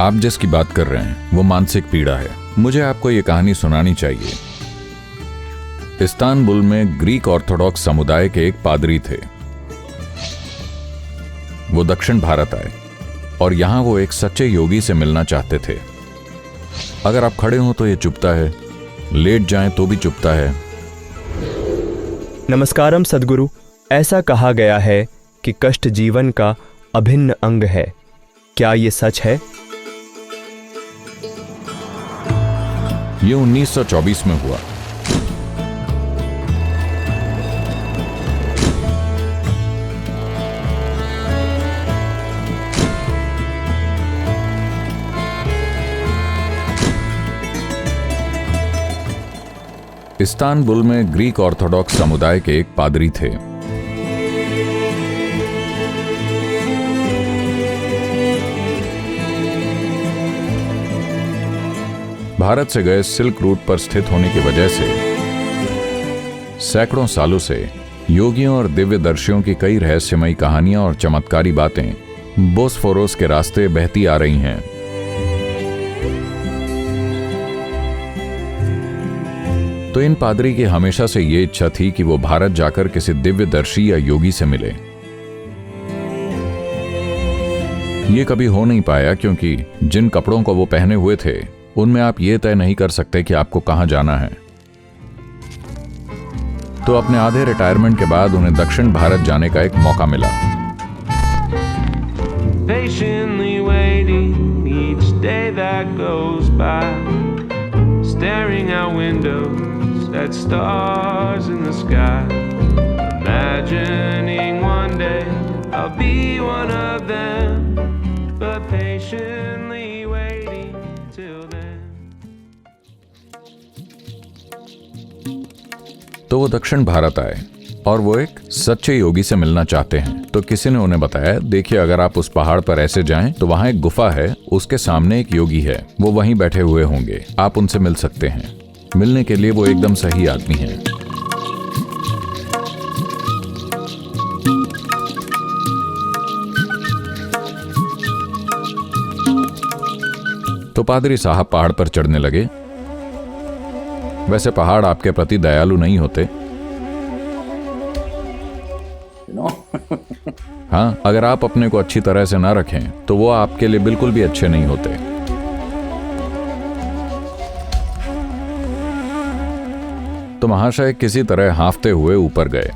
आप जिसकी बात कर रहे हैं वो मानसिक पीड़ा है। मुझे आपको ये कहानी सुनानी चाहिए। इस्तांबुल में ग्रीक ऑर्थोडॉक्स समुदाय के एक पादरी थे। वो दक्षिण भारत आए और यहां वो एक सच्चे योगी से मिलना चाहते थे। अगर आप खड़े हो तो ये चुभता है, लेट जाएं तो भी चुभता है। नमस्कारम सद्गुरु। ऐसा कहा गया है कि कष्ट जीवन का अभिन्न अंग है। क्या ये सच है? ये 1924 में हुआ। इस्तांबुल में ग्रीक ऑर्थोडॉक्स समुदाय के एक पादरी थे। भारत से गए सिल्क रूट पर स्थित होने की वजह से सैकड़ों सालों से योगियों और दिव्यदर्शियों की कई रहस्यमयी कहानियां और चमत्कारी बातें बोस्फोरस के रास्ते बहती आ रही हैं। तो इन पादरी की हमेशा से ये इच्छा थी कि वो भारत जाकर किसी दिव्यदर्शी या योगी से मिले। ये कभी हो नहीं पाया क्योंकि जिन कपड़ों को वो पहने हुए थे उनमें आप ये तय नहीं कर सकते कि आपको कहां जाना है। तो अपने आधे रिटायरमेंट के बाद उन्हें दक्षिण भारत जाने का एक मौका मिला। Patiently waiting each day that goes by, staring out windows at stars in the sky, imagining one day I'll be one of them, but patiently waiting till then. तो वो दक्षिण भारत आए और वो एक सच्चे योगी से मिलना चाहते हैं। तो किसी ने उन्हें बताया, देखिए अगर आप उस पहाड़ पर ऐसे जाएं तो वहां एक गुफा है, उसके सामने एक योगी है, वो वहीं बैठे हुए होंगे, आप उनसे मिल सकते हैं। मिलने के लिए वो एकदम सही आदमी हैं। तो पादरी साहब पहाड़ पर चढ़ने लगे। वैसे पहाड़ आपके प्रति दयालु नहीं होते। हाँ, अगर आप अपने को अच्छी तरह से ना रखें तो वो आपके लिए बिल्कुल भी अच्छे नहीं होते। तो महाशय किसी तरह हांफते हुए ऊपर गए।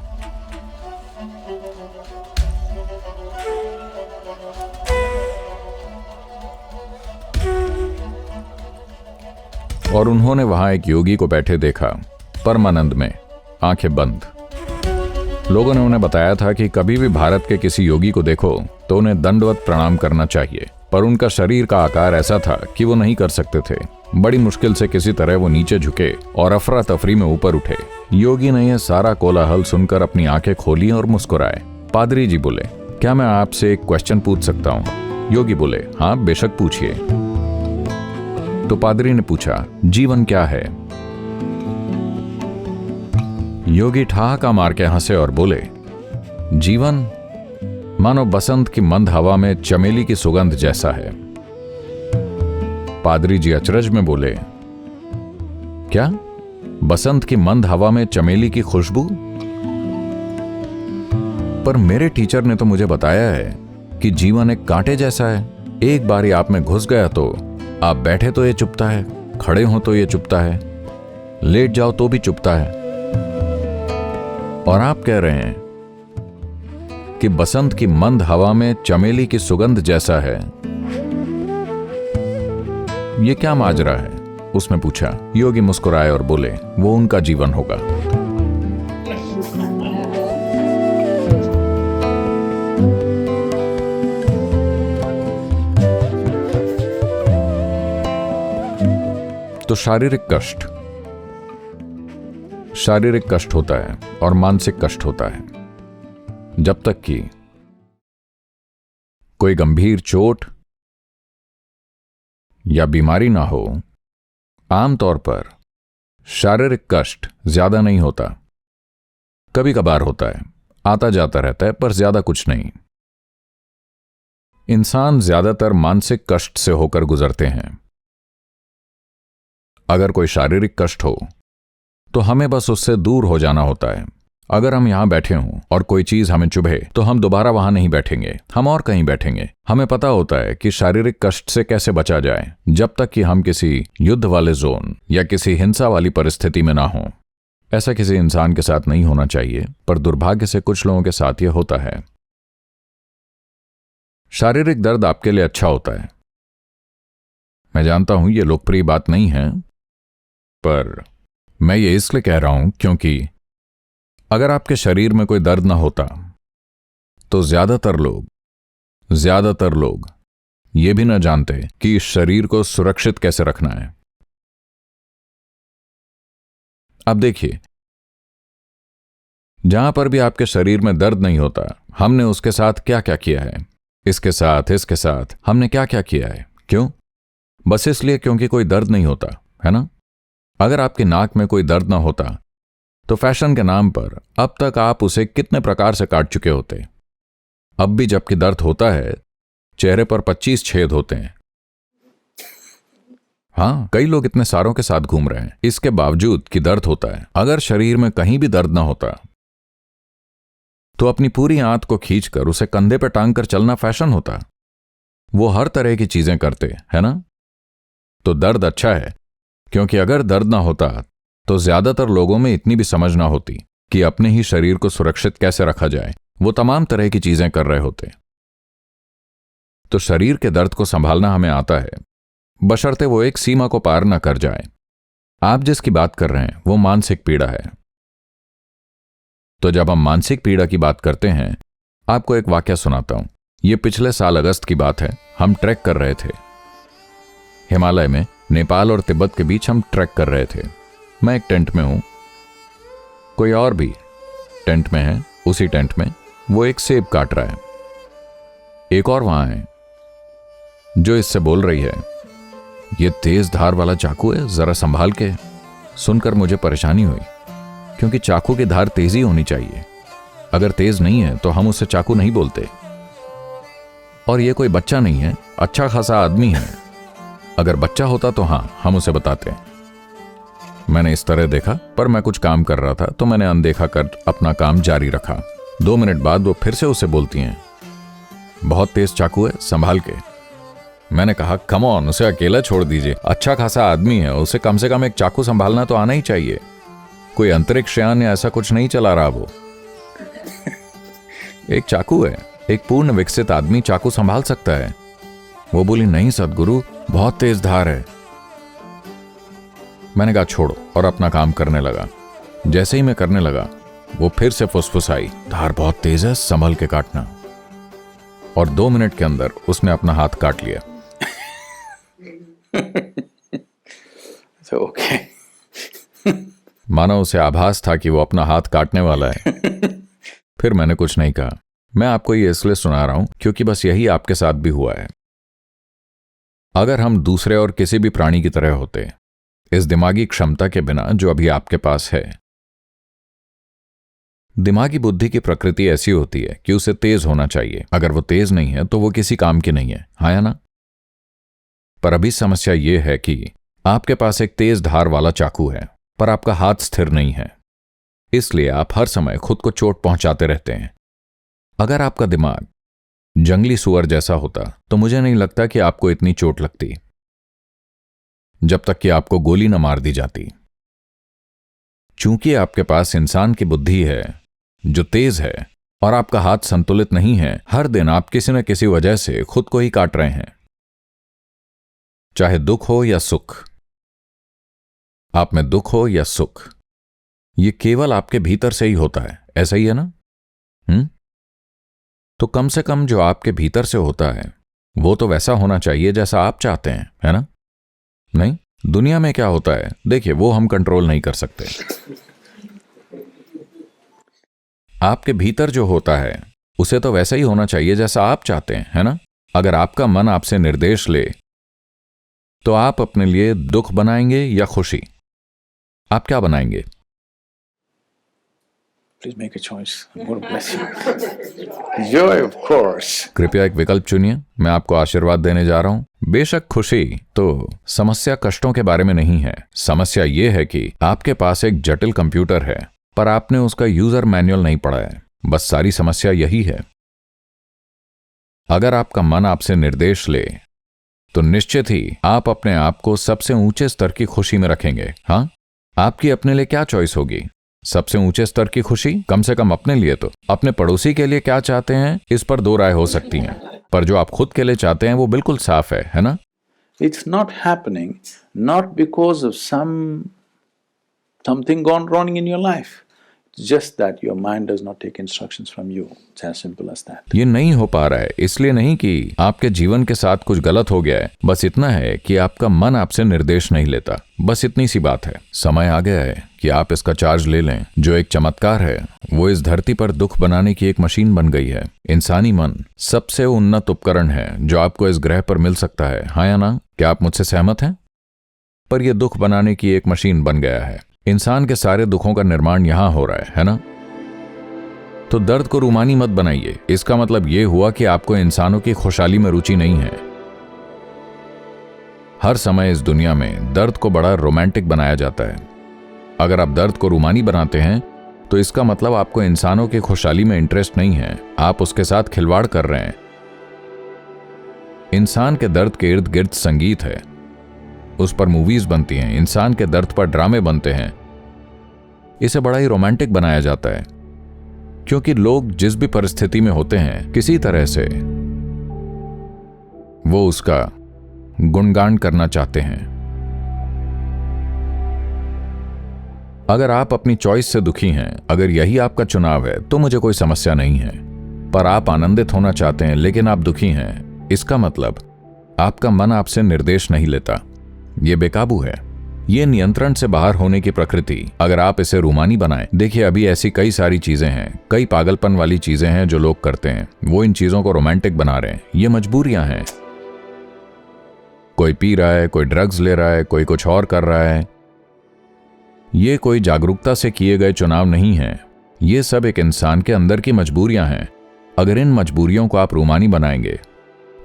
और उन्होंने वहां एक योगी को बैठे देखा, परमानंद में, आंखें बंद। लोगों ने उन्हें बताया था कि कभी भी भारत के किसी योगी को देखो तो उन्हें दंडवत प्रणाम करना चाहिए, पर उनका शरीर का आकार ऐसा था कि वो नहीं कर सकते थे। बड़ी मुश्किल से किसी तरह वो नीचे झुके और अफरा तफरी में ऊपर उठे। योगी ने यह सारा कोलाहल सुनकर अपनी आंखें खोली और मुस्कुराए। पादरी जी बोले, क्या मैं आपसे एक क्वेश्चन पूछ सकता हूँ? योगी बोले, हाँ बेशक पूछिए। तो पादरी ने पूछा, जीवन क्या है? योगी ठहाका मार के हंसे और बोले, जीवन मानो बसंत की मंद हवा में चमेली की सुगंध जैसा है। पादरी जी अचरज में बोले, क्या बसंत की मंद हवा में चमेली की खुशबू? पर मेरे टीचर ने तो मुझे बताया है कि जीवन एक कांटे जैसा है। एक बारी आप में घुस गया तो आप बैठे तो ये चुभता है, खड़े हो तो ये चुभता है, लेट जाओ तो भी चुभता है। और आप कह रहे हैं कि बसंत की मंद हवा में चमेली की सुगंध जैसा है। ये क्या माजरा है? उसने पूछा। योगी मुस्कुराए और बोले, वो उनका जीवन होगा। तो शारीरिक कष्ट होता है और मानसिक कष्ट होता है। जब तक कि कोई गंभीर चोट या बीमारी ना हो, आमतौर पर शारीरिक कष्ट ज्यादा नहीं होता। कभी कभार होता है, आता जाता रहता है, पर ज्यादा कुछ नहीं। इंसान ज्यादातर मानसिक कष्ट से होकर गुजरते हैं। अगर कोई शारीरिक कष्ट हो तो हमें बस उससे दूर हो जाना होता है। अगर हम यहां बैठे हों और कोई चीज हमें चुभे तो हम दोबारा वहां नहीं बैठेंगे, हम और कहीं बैठेंगे। हमें पता होता है कि शारीरिक कष्ट से कैसे बचा जाए जब तक कि हम किसी युद्ध वाले जोन या किसी हिंसा वाली परिस्थिति में ना हों। ऐसा किसी इंसान के साथ नहीं होना चाहिए, पर दुर्भाग्य से कुछ लोगों के साथ यह होता है। शारीरिक दर्द आपके लिए अच्छा होता है। मैं जानता हूं यह लोकप्रिय बात नहीं है, पर मैं ये इसलिए कह रहा हूं क्योंकि अगर आपके शरीर में कोई दर्द ना होता तो ज्यादातर लोग ये भी ना जानते कि इस शरीर को सुरक्षित कैसे रखना है। अब देखिए, जहां पर भी आपके शरीर में दर्द नहीं होता, हमने उसके साथ क्या क्या किया है। इसके साथ हमने क्या क्या किया है। क्यों? बस इसलिए क्योंकि कोई दर्द नहीं होता, है ना? अगर आपकी नाक में कोई दर्द ना होता तो फैशन के नाम पर अब तक आप उसे कितने प्रकार से काट चुके होते। अब भी जबकि दर्द होता है, चेहरे पर 25 छेद होते हैं। हाँ, कई लोग इतने सारों के साथ घूम रहे हैं इसके बावजूद कि दर्द होता है। अगर शरीर में कहीं भी दर्द ना होता तो अपनी पूरी आंत को खींचकर उसे कंधे पर टांग कर चलना फैशन होता। वो हर तरह की चीजें करते, है ना? तो दर्द अच्छा है, क्योंकि अगर दर्द ना होता तो ज्यादातर लोगों में इतनी भी समझ ना होती कि अपने ही शरीर को सुरक्षित कैसे रखा जाए। वो तमाम तरह की चीजें कर रहे होते। तो शरीर के दर्द को संभालना हमें आता है, बशर्ते वो एक सीमा को पार न कर जाए। आप जिसकी बात कर रहे हैं वो मानसिक पीड़ा है। तो जब हम मानसिक पीड़ा की बात करते हैं, आपको एक वाकया सुनाता हूं। यह पिछले साल अगस्त की बात है। हम ट्रैक कर रहे थे हिमालय में। नेपाल और तिब्बत के बीच हम ट्रैक कर रहे थे। मैं एक टेंट में हूं, कोई और भी टेंट में है। उसी टेंट में वो एक सेब काट रहा है। एक और वहां है जो इससे बोल रही है, ये तेज धार वाला चाकू है, जरा संभाल के। सुनकर मुझे परेशानी हुई, क्योंकि चाकू की धार तेजी होनी चाहिए। अगर तेज नहीं है तो हम उसे चाकू नहीं बोलते। और ये कोई बच्चा नहीं है, अच्छा खासा आदमी है। अगर बच्चा होता तो हां, हम उसे बताते। मैंने इस तरह देखा, पर मैं कुछ काम कर रहा था तो मैंने अनदेखा कर अपना काम जारी रखा। 2 मिनट बाद वो फिर से उसे बोलती हैं, बहुत तेज चाकू है, संभाल के। मैंने कहा, कम ऑन, उसे अकेला छोड़ दीजिए, अच्छा खासा आदमी है, उसे कम से कम एक चाकू संभालना तो आना ही चाहिए। कोई अंतरिक्ष यान या ऐसा कुछ नहीं चला रहा वो। एक चाकू है, एक पूर्ण विकसित आदमी चाकू संभाल सकता है। वो बोली, नहीं सदगुरु, बहुत तेज धार है। मैंने कहा छोड़ो, और अपना काम करने लगा। जैसे ही मैं करने लगा, वो फिर से फुसफुसाई, धार बहुत तेज है, संभल के काटना। और 2 मिनट के अंदर उसने अपना हाथ काट लिया। ओके। माना उसे आभास था कि वो अपना हाथ काटने वाला है। फिर मैंने कुछ नहीं कहा। मैं आपको ये इसलिए सुना रहा हूं क्योंकि बस यही आपके साथ भी हुआ है। अगर हम दूसरे और किसी भी प्राणी की तरह होते, इस दिमागी क्षमता के बिना जो अभी आपके पास है। दिमागी बुद्धि की प्रकृति ऐसी होती है कि उसे तेज होना चाहिए। अगर वो तेज नहीं है तो वो किसी काम की नहीं है, हाँ या ना? पर अभी समस्या ये है कि आपके पास एक तेज धार वाला चाकू है, पर आपका हाथ स्थिर नहीं है। इसलिए आप हर समय खुद को चोट पहुंचाते रहते हैं। अगर आपका दिमाग जंगली सुअर जैसा होता तो मुझे नहीं लगता कि आपको इतनी चोट लगती, जब तक कि आपको गोली न मार दी जाती। चूंकि आपके पास इंसान की बुद्धि है जो तेज है और आपका हाथ संतुलित नहीं है, हर दिन आप किसी न किसी वजह से खुद को ही काट रहे हैं, चाहे दुख हो या सुख। आप में दुख हो या सुख, ये केवल आपके भीतर से ही होता है। ऐसा ही है ना? तो कम से कम जो आपके भीतर से होता है वो तो वैसा होना चाहिए जैसा आप चाहते हैं, है ना? नहीं, दुनिया में क्या होता है देखिए, वो हम कंट्रोल नहीं कर सकते। आपके भीतर जो होता है उसे तो वैसा ही होना चाहिए जैसा आप चाहते हैं, है ना? अगर आपका मन आपसे निर्देश ले तो आप अपने लिए दुख बनाएंगे या खुशी? आप क्या बनाएंगे? please make a choice. God bless you. Joy, of course. कृपया एक विकल्प चुनिए, मैं आपको आशीर्वाद देने जा रहा हूं। बेशक खुशी तो समस्या कष्टों के बारे में नहीं है। समस्या ये है कि आपके पास एक जटिल कंप्यूटर है, पर आपने उसका यूजर मैनुअल नहीं पढ़ा है। बस सारी समस्या यही है। अगर आपका मन आपसे निर्देश ले तो निश्चित ही आप अपने आप को सबसे ऊंचे स्तर की खुशी में रखेंगे। हाँ, आपकी अपने लिए क्या चॉइस होगी? सबसे ऊंचे स्तर की खुशी, कम से कम अपने लिए तो। अपने पड़ोसी के लिए क्या चाहते हैं, इस पर दो राय हो सकती हैं, पर जो आप खुद के लिए चाहते हैं वो बिल्कुल साफ है ना? It's not happening not because of something gone wrong in your life. It's just that your mind does not take instructions from you. It's as simple as that. ये नहीं हो पा रहा है इसलिए नहीं कि आपके जीवन के साथ कुछ गलत हो गया है, बस इतना है कि आपका मन आपसे निर्देश नहीं लेता। बस इतनी सी बात है। समय आ गया है कि आप इसका चार्ज ले लें। जो एक चमत्कार है वो इस धरती पर दुख बनाने की एक मशीन बन गई है। इंसानी मन सबसे उन्नत उपकरण है जो आपको इस ग्रह पर मिल सकता है। हाँ या ना? क्या आप मुझसे सहमत हैं? पर यह दुख बनाने की एक मशीन बन गया है। इंसान के सारे दुखों का निर्माण यहां हो रहा है ना? तो दर्द को रूमानी मत बनाइए। इसका मतलब यह हुआ कि आपको इंसानों की खुशहाली में रुचि नहीं है। हर समय इस दुनिया में दर्द को बड़ा रोमांटिक बनाया जाता है। अगर आप दर्द को रूमानी बनाते हैं तो इसका मतलब आपको इंसानों की खुशहाली में इंटरेस्ट नहीं है। आप उसके साथ खिलवाड़ कर रहे हैं। इंसान के दर्द के इर्द गिर्द संगीत है, उस पर मूवीज बनती हैं। इंसान के दर्द पर ड्रामे बनते हैं। इसे बड़ा ही रोमांटिक बनाया जाता है क्योंकि लोग जिस भी परिस्थिति में होते हैं किसी तरह से वो उसका गुणगान करना चाहते हैं। अगर आप अपनी चॉइस से दुखी हैं, अगर यही आपका चुनाव है तो मुझे कोई समस्या नहीं है। पर आप आनंदित होना चाहते हैं लेकिन आप दुखी हैं, इसका मतलब आपका मन आपसे निर्देश नहीं लेता। ये बेकाबू है। ये नियंत्रण से बाहर होने की प्रकृति। अगर आप इसे रूमानी बनाएं, देखिए अभी ऐसी कई सारी चीजें हैं, कई पागलपन वाली चीजें हैं जो लोग करते हैं। वो इन चीजों को रोमांटिक बना रहे हैं। ये मजबूरियां हैं। कोई पी रहा है, कोई ड्रग्स ले रहा है, कोई कुछ और कर रहा है। ये कोई जागरूकता से किए गए चुनाव नहीं है। ये सब एक इंसान के अंदर की मजबूरियां हैं। अगर इन मजबूरियों को आप रूमानी बनाएंगे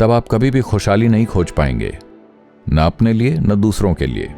तब आप कभी भी खुशहाली नहीं खोज पाएंगे, न अपने लिए न दूसरों के लिए।